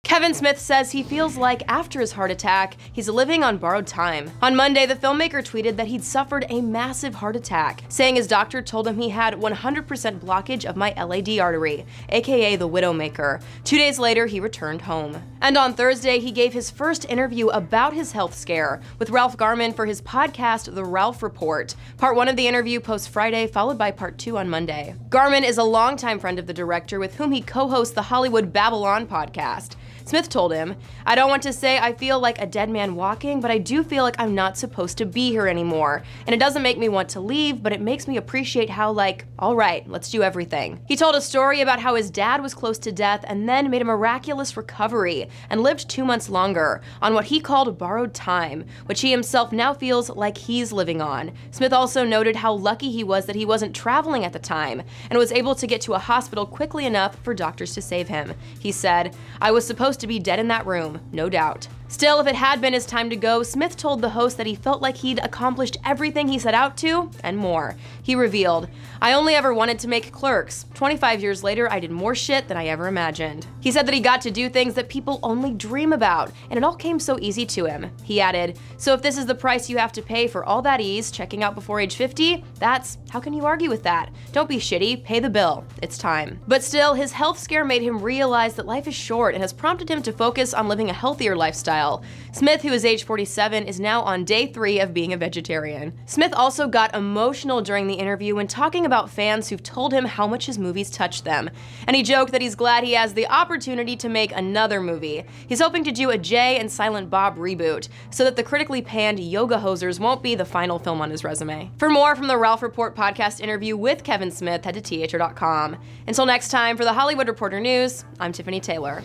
Kevin Smith says he feels like after his heart attack, he's living on borrowed time. On Monday, the filmmaker tweeted that he'd suffered a massive heart attack, saying his doctor told him he had 100% blockage of my LAD artery, aka the Widowmaker. 2 days later, he returned home. And on Thursday, he gave his first interview about his health scare with Ralph Garman for his podcast, The Ralph Report. Part 1 of the interview posts Friday, followed by Part 2 on Monday. Garman is a longtime friend of the director with whom he co-hosts the Hollywood Babylon podcast. Smith told him, "I don't want to say I feel like a dead man walking, but I do feel like I'm not supposed to be here anymore. And it doesn't make me want to leave, but it makes me appreciate how, like, all right, let's do everything." He told a story about how his dad was close to death and then made a miraculous recovery and lived 2 months longer on what he called borrowed time, which he himself now feels like he's living on. Smith also noted how lucky he was that he wasn't traveling at the time and was able to get to a hospital quickly enough for doctors to save him. He said, "I was supposed to be dead in that room, no doubt." Still, if it had been his time to go, Smith told the host that he felt like he'd accomplished everything he set out to, and more. He revealed, "I only ever wanted to make Clerks. 25 years later, I did more shit than I ever imagined." He said that he got to do things that people only dream about, and it all came so easy to him. He added, "So if this is the price you have to pay for all that ease, checking out before age 50, how can you argue with that? Don't be shitty, pay the bill. It's time." But still, his health scare made him realize that life is short and has prompted him to focus on living a healthier lifestyle. Smith, who is age 47, is now on day 3 of being a vegetarian. Smith also got emotional during the interview when talking about fans who've told him how much his movies touched them. And he joked that he's glad he has the opportunity to make another movie. He's hoping to do a Jay and Silent Bob reboot, so that the critically panned Yoga Hosers won't be the final film on his resume. For more from the Ralph Report podcast interview with Kevin Smith, head to THR.com. Until next time, for the Hollywood Reporter News, I'm Tiffany Taylor.